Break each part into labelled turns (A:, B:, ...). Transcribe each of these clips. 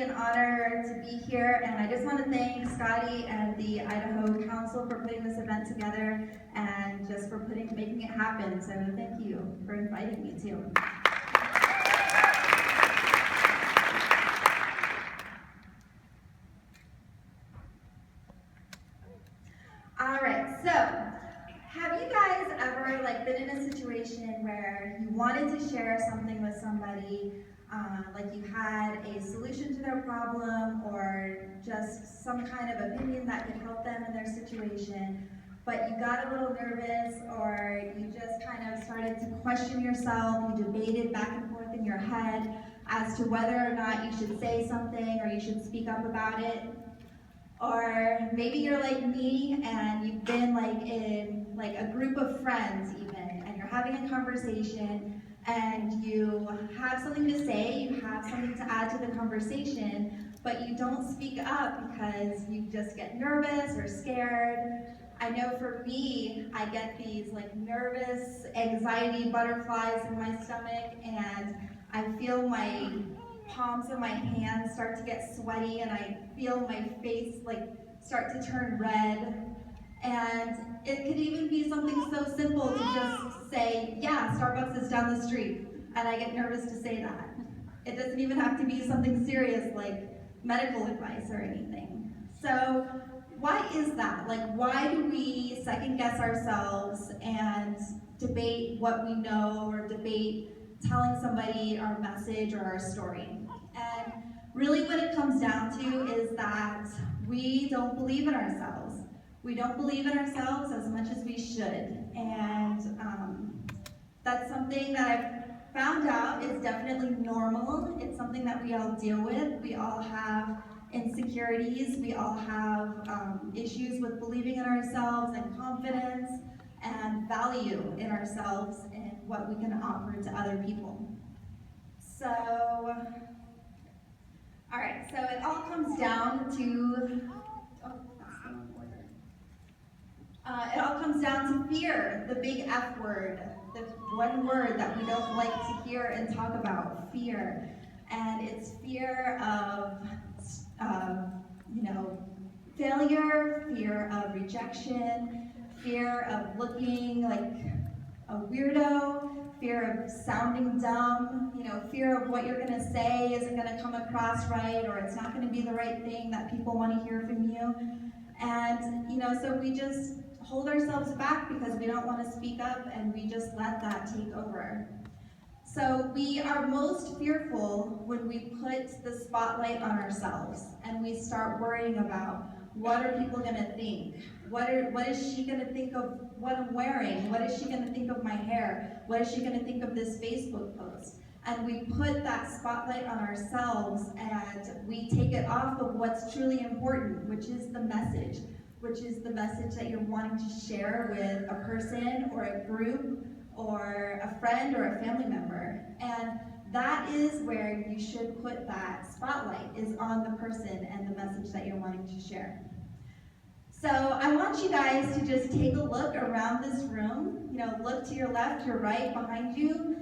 A: an honor to be here, and I just want to thank Scotty and the Idaho Council for putting this event together and just for making it happen. So thank you for inviting me too. All right, so have you guys ever been in a situation where you wanted to share something with somebody, like you had a solution to their problem or just some kind of opinion that could help them in their situation, but you got a little nervous or you just kind of started to question yourself, you debated back and forth in your head as to whether or not you should say something or you should speak up about it? Or maybe you're like me and you've been in a group of friends even, and you're having a conversation and you have something to say, you have something to add to the conversation, but you don't speak up because you just get nervous or scared. I know for me, I get these nervous anxiety butterflies in my stomach, and I feel my palms of my hands start to get sweaty, and I feel my face start to turn red. And it could even be something so simple to just say, yeah, Starbucks is down the street, and I get nervous to say that. It doesn't even have to be something serious like medical advice or anything. So why is that? Why do we second guess ourselves and debate what we know or debate telling somebody our message or our story? And really what it comes down to is that we don't believe in ourselves. We don't believe in ourselves as much as we should. And that's something that I've found out is definitely normal. It's something that we all deal with. We all have insecurities. We all have issues with believing in ourselves and confidence and value in ourselves and what we can offer to other people. So, all right, so it all comes down to, it all comes down to fear, the big F word, the one word that we don't like to hear and talk about, fear. And it's fear of, failure, fear of rejection, fear of looking like a weirdo, fear of sounding dumb, fear of what you're going to say isn't going to come across right, or it's not going to be the right thing that people want to hear from you. And, so we just hold ourselves back because we don't want to speak up, and we just let that take over. So we are most fearful when we put the spotlight on ourselves and we start worrying about what are people going to think? What is she going to think of what I'm wearing? What is she going to think of my hair? What is she going to think of this Facebook post? And we put that spotlight on ourselves and we take it off of what's truly important, which is the message that you're wanting to share with a person or a group or a friend or a family member. And that is where you should put that spotlight, is on the person and the message that you're wanting to share. So I want you guys to just take a look around this room. Look to your left, your right, behind you.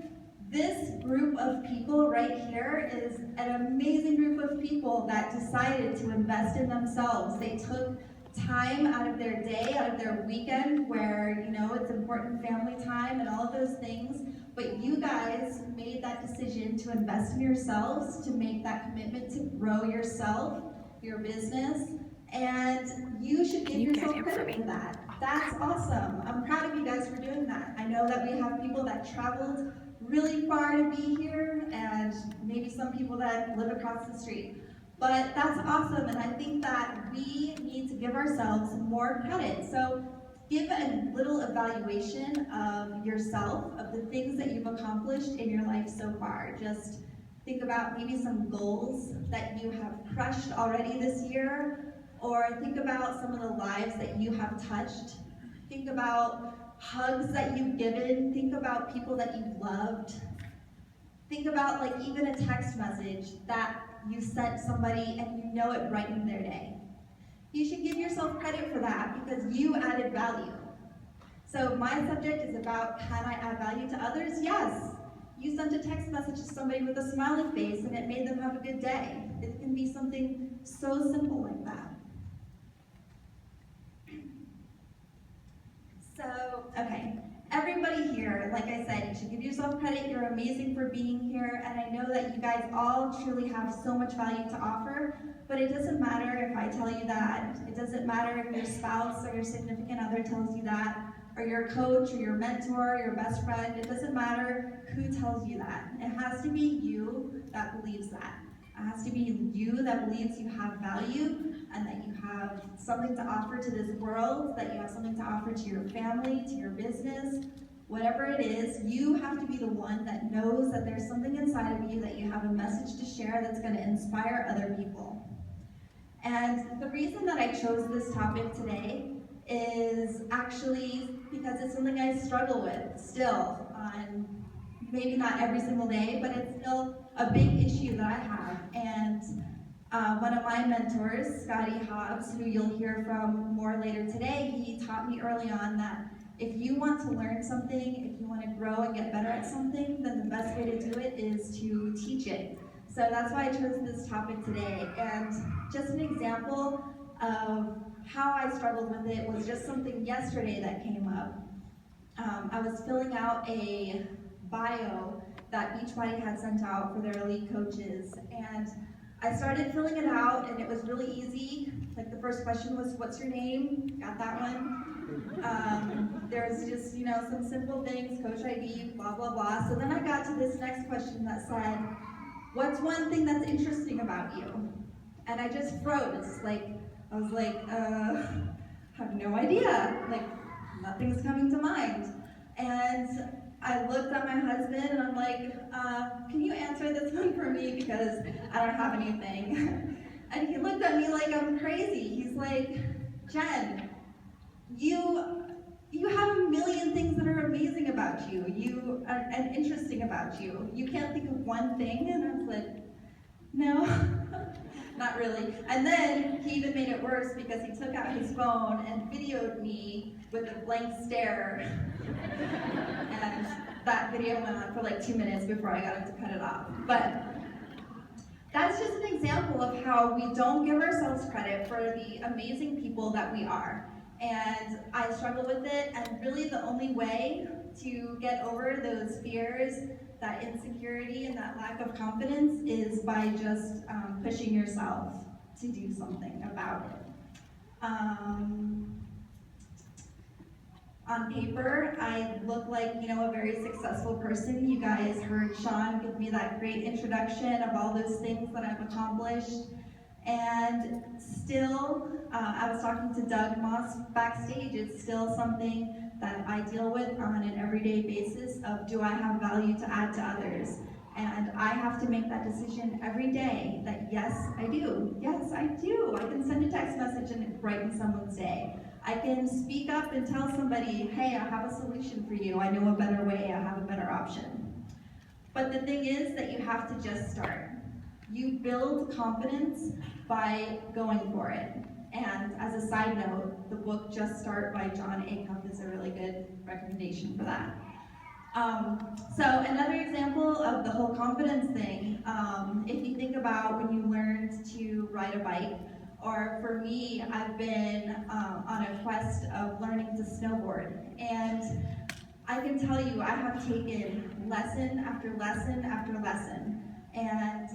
A: This group of people right here is an amazing group of people that decided to invest in themselves. They took time out of their day, out of their weekend, where it's important family time and all of those things, but you guys made that decision to invest in yourselves, to make that commitment to grow yourself, your business, and you should give yourself credit for that. That's awesome. I'm proud of you guys for doing that. I know that we have people that traveled really far to be here, and maybe some people that live across the street. But that's awesome, and I think that we need to give ourselves more credit. So give a little evaluation of yourself, of the things that you've accomplished in your life so far. Just think about maybe some goals that you have crushed already this year, or think about some of the lives that you have touched. Think about hugs that you've given. Think about people that you've loved. Think about even a text message that you sent somebody and it brightened their day. You should give yourself credit for that because you added value. So my subject is about, can I add value to others? Yes. You sent a text message to somebody with a smiley face and it made them have a good day. It can be something So simple like that. So, okay, everybody here, like I said, you should give yourself credit. You're amazing for being here, and I know that you guys all truly have so much value to offer, but it doesn't matter if I tell you that. It doesn't matter if your spouse or your significant other tells you that, or your coach or your mentor, your best friend. It doesn't matter who tells you that. It has to be you that believes that. It has to be you that believes you have value and that you have something to offer to this world, that you have something to offer to your family, to your business, whatever it is. You have to be the one that knows that there's something inside of you, that you have a message to share that's going to inspire other people. And the reason that I chose this topic today is actually because it's something I struggle with still, on maybe not every single day, but it's still a big issue that I have. And one of my mentors, Sagi, who you'll hear from more later today, he taught me early on that if you want to learn something, if you want to grow and get better at something, then the best way to do it is to teach it. So that's why I chose this topic today. And just an example of how I struggled with it was just something yesterday that came up. I was filling out a bio that Beachbody had sent out for their elite coaches, and I started filling it out, and it was really easy. Like, the first question was, what's your name? Got that one. There's just, some simple things, coach ID, blah, blah, blah. So then I got to this next question that said, what's one thing that's interesting about you? And I just froze. I was like, I have no idea. Like, nothing's coming to mind. And I looked at my husband and I'm like, can you answer this one for me, because I don't have anything. And he looked at me like I'm crazy. He's like, Jen, you have a million things that are amazing about you, and interesting about you. You can't think of one thing? And I was like, no, not really. And then he even made it worse, because he took out his phone and videoed me with a blank stare. And that video went on for like 2 minutes before I got him to cut it off. But that's just an example of how we don't give ourselves credit for the amazing people that we are. And I struggle with it, and really the only way to get over those fears, that insecurity, and that lack of confidence is by just pushing yourself to do something about it. On paper, I look like, a very successful person. You guys heard Sean give me that great introduction of all those things that I've accomplished. And still, I was talking to Doug Moss backstage, it's still something that I deal with on an everyday basis of, do I have value to add to others? And I have to make that decision every day that yes, I do. Yes, I do. I can send a text message and brighten someone's day. I can speak up and tell somebody, hey, I have a solution for you. I know a better way. I have a better option. But the thing is that you have to just start. You build confidence by going for it. And as a side note, the book Just Start by John Acuff is a really good recommendation for that. So another example of the whole confidence thing, if you think about when you learned to ride a bike, or for me, I've been on a quest of learning to snowboard. And I can tell you, I have taken lesson after lesson after lesson. And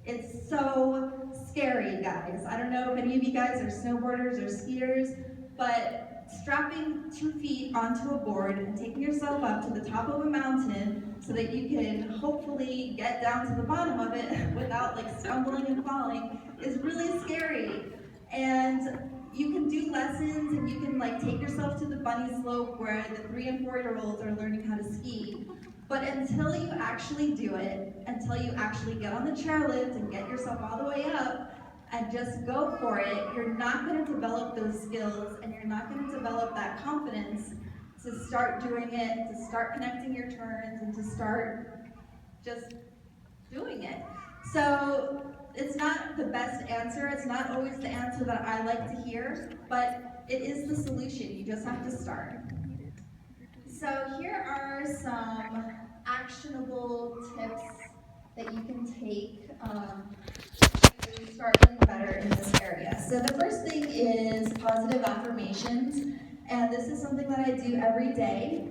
A: it's so scary, guys. I don't know if any of you guys are snowboarders or skiers, but strapping 2 feet onto a board and taking yourself up to the top of a mountain so that you can hopefully get down to the bottom of it without stumbling and falling is really scary. And you can do lessons and you can take yourself to the bunny slope where the 3 and 4-year-olds are learning how to ski. But until you actually do it, until you actually get on the chairlift and get yourself all the way up and just go for it, you're not going to develop those skills, and you're not going to develop that confidence to start doing it, to start connecting your turns, and to start just doing it. So it's not the best answer. It's not always the answer that I like to hear, but it is the solution. You just have to start. So here are some actionable tips that you can take to start so the first thing is positive affirmations, and this is something that I do every day.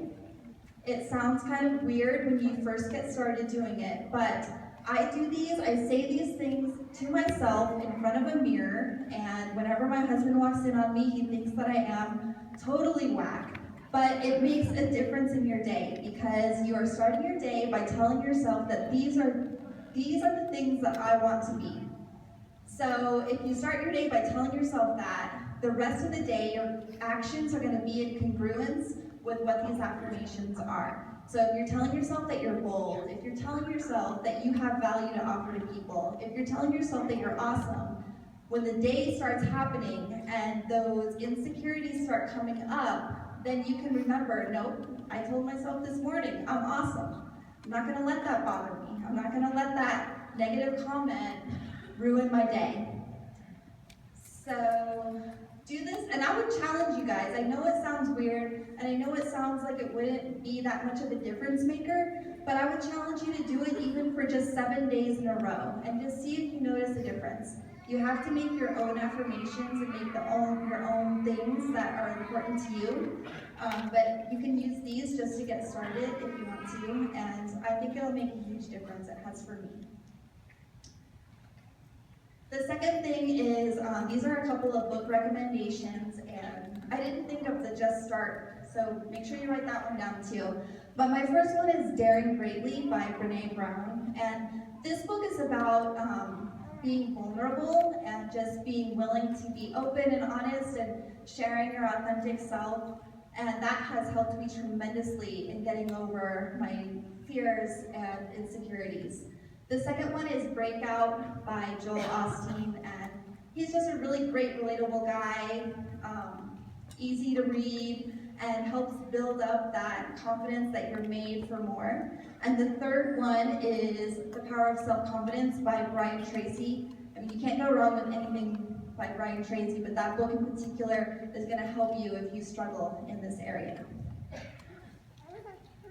A: It sounds kind of weird when you first get started doing it, but I do these, I say these things to myself in front of a mirror, and whenever my husband walks in on me, he thinks that I am totally whack. But it makes a difference in your day, because you are starting your day by telling yourself that these are the things that I want to be. So if you start your day by telling yourself that, the rest of the day, your actions are going to be in congruence with what these affirmations are. So if you're telling yourself that you're bold, if you're telling yourself that you have value to offer to people, if you're telling yourself that you're awesome, when the day starts happening and those insecurities start coming up, then you can remember, nope, I told myself this morning, I'm awesome. I'm not going to let that bother me. I'm not going to let that negative comment ruin my day. So do this, and I would challenge you guys. I know it sounds weird, and I know it sounds like it wouldn't be that much of a difference maker, but I would challenge you to do it even for just 7 days in a row, and just see if you notice a difference. You have to make your own affirmations and make your own things that are important to you, but you can use these just to get started if you want to, and I think it'll make a huge difference. It has for me. The second thing is, these are a couple of book recommendations, and I didn't think of the Just Start, so make sure you write that one down too. But my first one is Daring Greatly by Brene Brown, and this book is about being vulnerable and just being willing to be open and honest and sharing your authentic self, and that has helped me tremendously in getting over my fears and insecurities. The second one is Breakout by Joel Osteen, and he's just a really great, relatable guy, easy to read, and helps build up that confidence that you're made for more. And the third one is The Power of Self-Confidence by Brian Tracy. I mean, you can't go wrong with anything by Brian Tracy, but that book in particular is going to help you if you struggle in this area.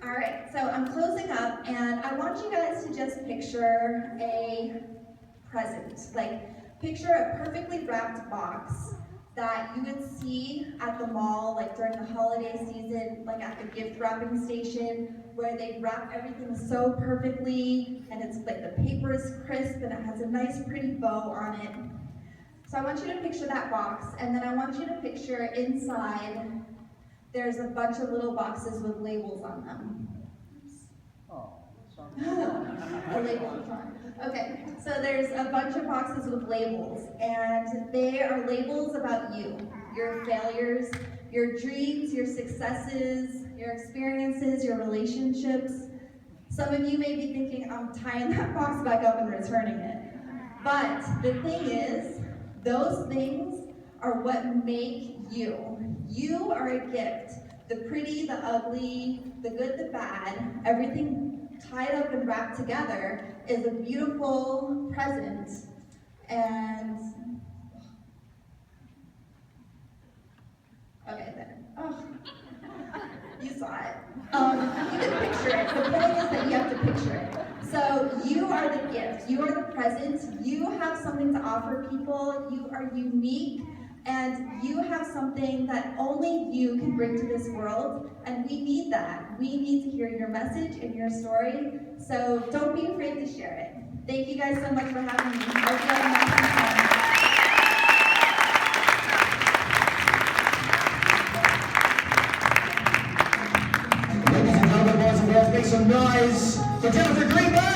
A: All right, so I'm closing up, and I want you guys to just picture a present. Like, picture a perfectly wrapped box that you would see at the mall, like during the holiday season, like at the gift wrapping station, where they wrap everything so perfectly, and it's like the paper is crisp, and it has a nice pretty bow on it. So I want you to picture that box, and then I want you to picture inside there's a bunch of little boxes with labels on them.
B: Oh, sorry.
A: A label. Okay, so there's a bunch of boxes with labels, and they are labels about you, your failures, your dreams, your successes, your experiences, your relationships. Some of you may be thinking, I'm tying that box back up and returning it. But the thing is, those things are what make you. You are a gift. The pretty, the ugly, the good, the bad, everything tied up and wrapped together is a beautiful present. And, okay then. Oh, you saw it. You can picture it. The point is that you have to picture it. So you are the gift. You are the present. You have something to offer people. You are unique. And you have something that only you can bring to this world, and we need that. We need to hear your message and your story, so don't be afraid to share it. Thank you guys so much for having me. I hope you have
B: Ladies and gentlemen, boys and girls, make some noise for Jennifer Greenberg!